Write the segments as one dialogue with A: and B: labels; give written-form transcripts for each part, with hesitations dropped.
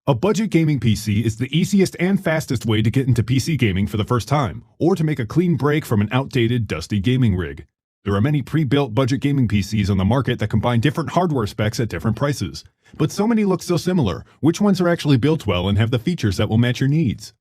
A: A budget gaming PC is the easiest and fastest way to get into PC gaming for the first time, or to make a clean break from an outdated, dusty gaming rig. There are many pre-built budget gaming PCs on the market that combine different hardware specs at different prices. But so many look so similar. Which ones are actually built well and have the features that will match your needs?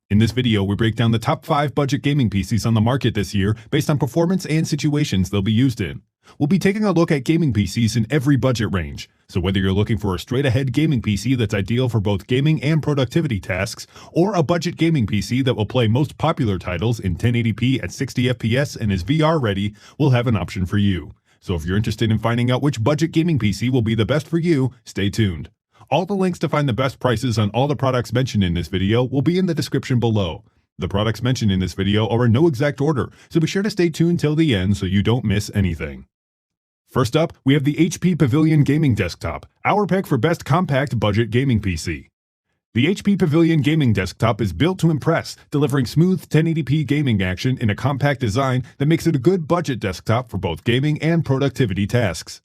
A: In this video, we break down the top 5 budget gaming PCs on the market this year based on performance and situations they'll be used in. We'll be taking a look at gaming PCs in every budget range, so whether you're looking for a straight-ahead gaming PC that's ideal for both gaming and productivity tasks, or a budget gaming PC that will play most popular titles in 1080p at 60 FPS and is VR ready, we'll have an option for you. So if you're interested in finding out which budget gaming PC will be the best for you, stay tuned. All the links to find the best prices on all the products mentioned in this video will be in the description below. The products mentioned in this video are in no exact order, so be sure to stay tuned till the end so you don't miss anything. First up, we have the HP Pavilion Gaming Desktop, our pick for best compact budget gaming PC. The HP Pavilion Gaming Desktop is built to impress, delivering smooth 1080p gaming action in a compact design that makes it a good budget desktop for both gaming and productivity tasks.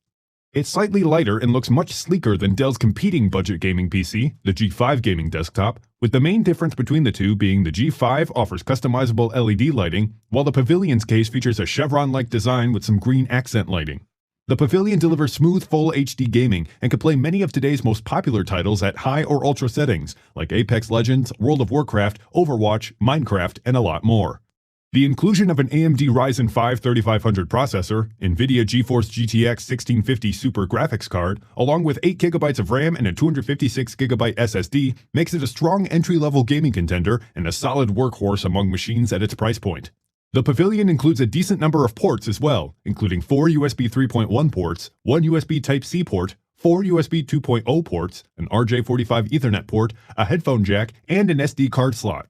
A: It's slightly lighter and looks much sleeker than Dell's competing budget gaming PC, the G5 Gaming Desktop, with the main difference between the two being the G5 offers customizable LED lighting, while the Pavilion's case features a chevron-like design with some green accent lighting. The Pavilion delivers smooth full HD gaming and can play many of today's most popular titles at high or ultra settings, like Apex Legends, World of Warcraft, Overwatch, Minecraft, and a lot more. The inclusion of an AMD Ryzen 5 3500 processor, Nvidia GeForce GTX 1650 Super graphics card, along with 8GB of RAM and a 256GB SSD makes it a strong entry-level gaming contender and a solid workhorse among machines at its price point. The Pavilion includes a decent number of ports as well, including 4 USB 3.1 ports, 1 USB Type-C port, 4 USB 2.0 ports, an RJ45 Ethernet port, a headphone jack, and an SD card slot.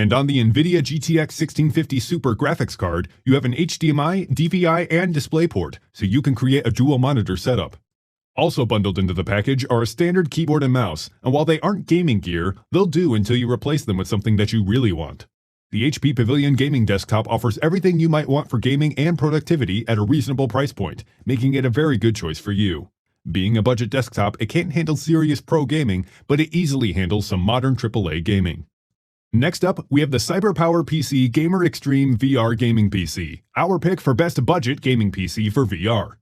A: And on the Nvidia GTX 1650 Super graphics card, you have an HDMI, DVI, and DisplayPort, so you can create a dual monitor setup. Also bundled into the package are a standard keyboard and mouse, and while they aren't gaming gear, they'll do until you replace them with something that you really want. The HP Pavilion Gaming Desktop offers everything you might want for gaming and productivity at a reasonable price point, making it a very good choice for you. Being a budget desktop, it can't handle serious pro gaming, but it easily handles some modern AAA gaming. Next up, we have the CyberPower PC Gamer Extreme VR Gaming PC, our pick for best budget gaming PC for VR.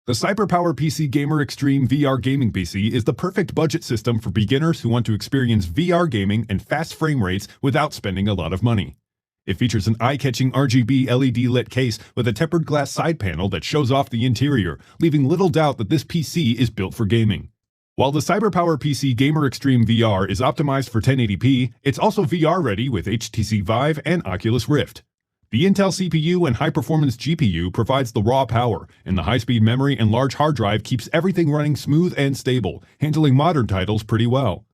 A: The CyberPower PC Gamer Extreme VR Gaming PC is the perfect budget system for beginners who want to experience VR gaming and fast frame rates without spending a lot of money. It features an eye-catching RGB LED-lit case with a tempered glass side panel that shows off the interior, leaving little doubt that this PC is built for gaming. While the CyberPower PC Gamer Extreme VR is optimized for 1080p, it's also VR ready with HTC Vive and Oculus Rift. The Intel CPU and high-performance GPU provides the raw power, and the high-speed memory and large hard drive keeps everything running smooth and stable, handling modern titles pretty well.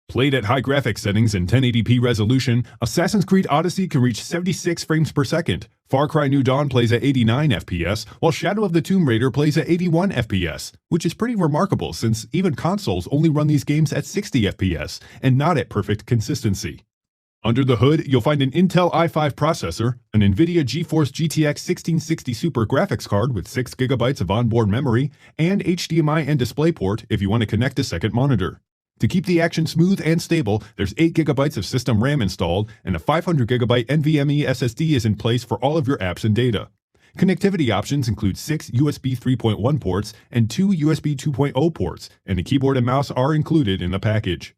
A: Played at high graphics settings and 1080p resolution, Assassin's Creed Odyssey can reach 76 frames per second, Far Cry New Dawn plays at 89 FPS, while Shadow of the Tomb Raider plays at 81 FPS, which is pretty remarkable since even consoles only run these games at 60 FPS, and not at perfect consistency. Under the hood, you'll find an Intel i5 processor, an Nvidia GeForce GTX 1660 Super graphics card with 6GB of onboard memory, and HDMI and DisplayPort if you want to connect a second monitor. To keep the action smooth and stable, there's 8GB of system RAM installed, and a 500GB NVMe SSD is in place for all of your apps and data. Connectivity options include 6 USB 3.1 ports and 2 USB 2.0 ports, and a keyboard and mouse are included in the package.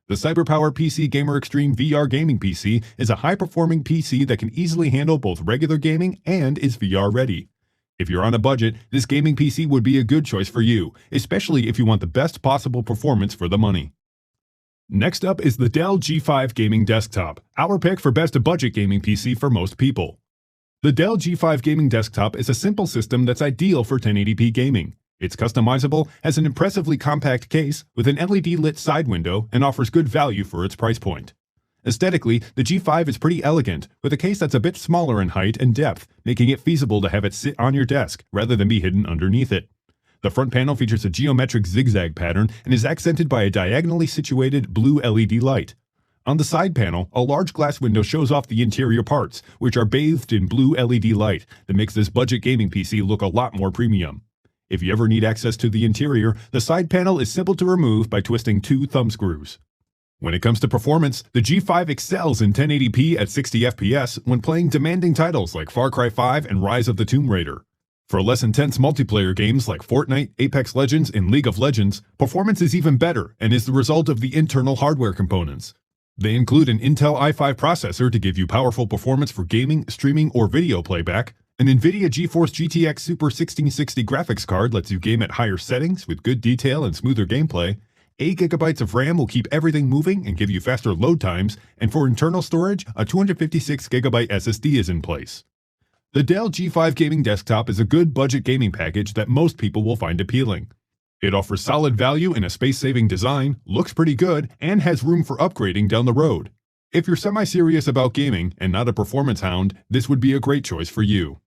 A: The CyberPower PC Gamer Extreme VR Gaming PC is a high-performing PC that can easily handle both regular gaming and is VR ready. If you're on a budget, this gaming PC would be a good choice for you, especially if you want the best possible performance for the money. Next up is the Dell G5 Gaming Desktop, our pick for best budget gaming PC for most people. The Dell G5 Gaming Desktop is a simple system that's ideal for 1080p gaming. It's customizable, has an impressively compact case with an LED-lit side window, and offers good value for its price point. Aesthetically, the G5 is pretty elegant, with a case that's a bit smaller in height and depth, making it feasible to have it sit on your desk rather than be hidden underneath it. The front panel features a geometric zigzag pattern and is accented by a diagonally situated blue LED light. On the side panel, a large glass window shows off the interior parts, which are bathed in blue LED light that makes this budget gaming PC look a lot more premium. If you ever need access to the interior, the side panel is simple to remove by twisting 2 thumb screws. When it comes to performance, the G5 excels in 1080p at 60 FPS when playing demanding titles like Far Cry 5 and Rise of the Tomb Raider. For less intense multiplayer games like Fortnite, Apex Legends, and League of Legends, performance is even better and is the result of the internal hardware components. They include an Intel i5 processor to give you powerful performance for gaming, streaming, or video playback. An Nvidia GeForce GTX Super 1660 graphics card lets you game at higher settings with good detail and smoother gameplay. 8GB of RAM will keep everything moving and give you faster load times, and for internal storage, a 256GB SSD is in place. The Dell G5 Gaming Desktop is a good budget gaming package that most people will find appealing. It offers solid value in a space-saving design, looks pretty good, and has room for upgrading down the road. If you're semi-serious about gaming and not a performance hound, this would be a great choice for you.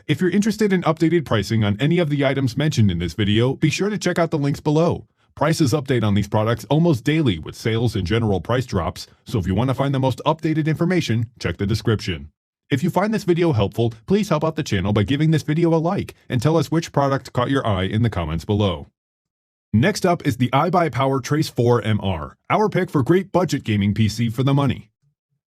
A: If you're interested in updated pricing on any of the items mentioned in this video, be sure to check out the links below. Prices update on these products almost daily with sales and general price drops, so if you want to find the most updated information, check the description. If you find this video helpful, please help out the channel by giving this video a like and tell us which product caught your eye in the comments below. Next up is the iBuyPower Trace 4 MR, our pick for great budget gaming PC for the money.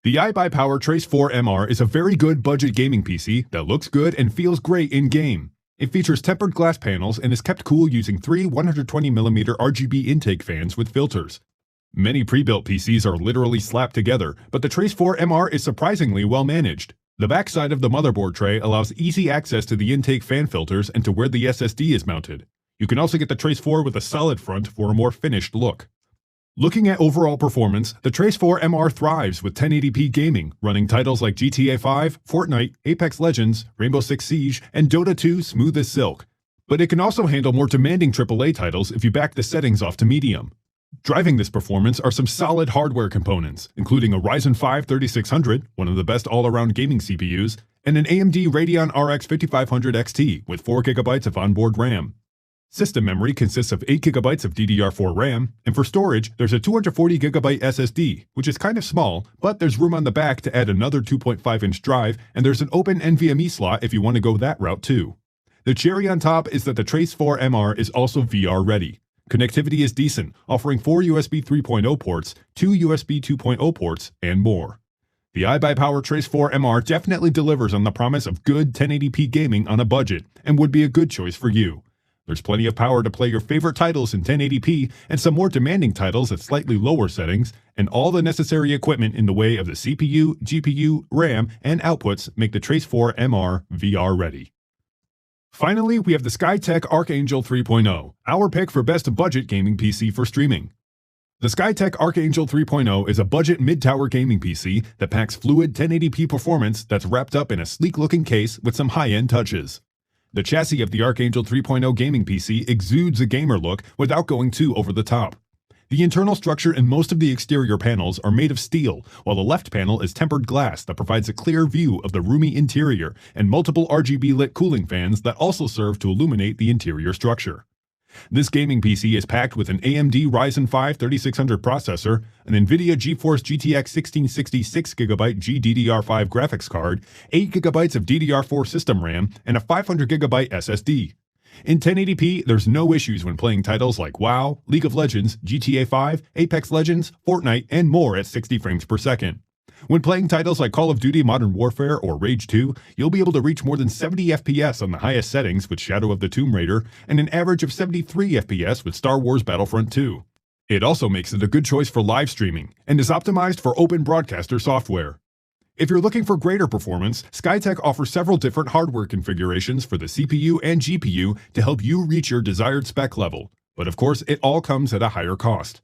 A: The iBuyPower Trace 4 MR is a very good budget gaming PC that looks good and feels great in-game. It features tempered glass panels and is kept cool using three 120mm RGB intake fans with filters. Many pre-built PCs are literally slapped together, but the Trace 4 MR is surprisingly well managed. The backside of the motherboard tray allows easy access to the intake fan filters and to where the SSD is mounted. You can also get the Trace 4 with a solid front for a more finished look. Looking at overall performance, the Trace 4 MR thrives with 1080p gaming, running titles like GTA 5, Fortnite, Apex Legends, Rainbow Six Siege, and Dota 2 smooth as silk. But it can also handle more demanding AAA titles if you back the settings off to medium. Driving this performance are some solid hardware components, including a Ryzen 5 3600, one of the best all-around gaming CPUs, and an AMD Radeon RX 5500 XT with 4GB of onboard RAM. System memory consists of 8GB of DDR4 RAM, and for storage, there's a 240GB SSD, which is kind of small, but there's room on the back to add another 2.5-inch drive, and there's an open NVMe slot if you want to go that route too. The cherry on top is that the Trace 4 MR is also VR ready. Connectivity is decent, offering 4 USB 3.0 ports, 2 USB 2.0 ports, and more. The iBuyPower Trace 4 MR definitely delivers on the promise of good 1080p gaming on a budget, and would be a good choice for you. There's plenty of power to play your favorite titles in 1080p and some more demanding titles at slightly lower settings, and all the necessary equipment in the way of the CPU, GPU, RAM, and outputs make the Trace 4 MR VR ready. Finally, we have the Skytech Archangel 3.0, our pick for best budget gaming PC for streaming. The Skytech Archangel 3.0 is a budget mid-tower gaming PC that packs fluid 1080p performance that's wrapped up in a sleek-looking case with some high-end touches. The chassis of the Archangel 3.0 gaming PC exudes a gamer look without going too over the top. The internal structure and most of the exterior panels are made of steel, while the left panel is tempered glass that provides a clear view of the roomy interior and multiple RGB lit cooling fans that also serve to illuminate the interior structure. This gaming PC is packed with an AMD Ryzen 5 3600 processor, an Nvidia GeForce GTX 1660 6GB GDDR5 graphics card, 8GB of DDR4 system RAM, and a 500GB SSD. In 1080p, there's no issues when playing titles like WoW, League of Legends, GTA 5, Apex Legends, Fortnite, and more at 60 frames per second. When playing titles like Call of Duty Modern Warfare or Rage 2, you'll be able to reach more than 70 FPS on the highest settings with Shadow of the Tomb Raider and an average of 73 FPS with Star Wars Battlefront 2. It also makes it a good choice for live streaming and is optimized for open broadcaster software. If you're looking for greater performance, Skytech offers several different hardware configurations for the CPU and GPU to help you reach your desired spec level, but of course it all comes at a higher cost.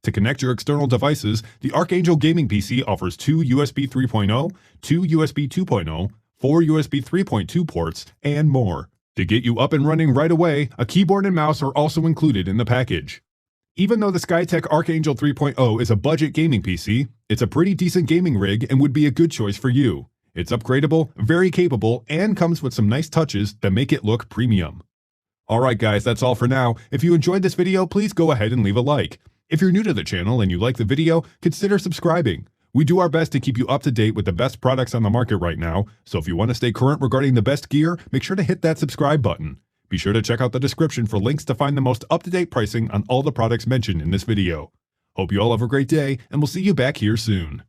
A: To connect your external devices, the Archangel Gaming PC offers 2 USB 3.0, 2 USB 2.0, 4 USB 3.2 ports, and more. To get you up and running right away, a keyboard and mouse are also included in the package. Even though the Skytech Archangel 3.0 is a budget gaming PC, it's a pretty decent gaming rig and would be a good choice for you. It's upgradable, very capable, and comes with some nice touches that make it look premium. Alright guys, that's all for now. If you enjoyed this video, please go ahead and leave a like. If you're new to the channel and you like the video, consider subscribing. We do our best to keep you up to date with the best products on the market right now, so if you want to stay current regarding the best gear, make sure to hit that subscribe button. Be sure to check out the description for links to find the most up-to-date pricing on all the products mentioned in this video. Hope you all have a great day, and we'll see you back here soon.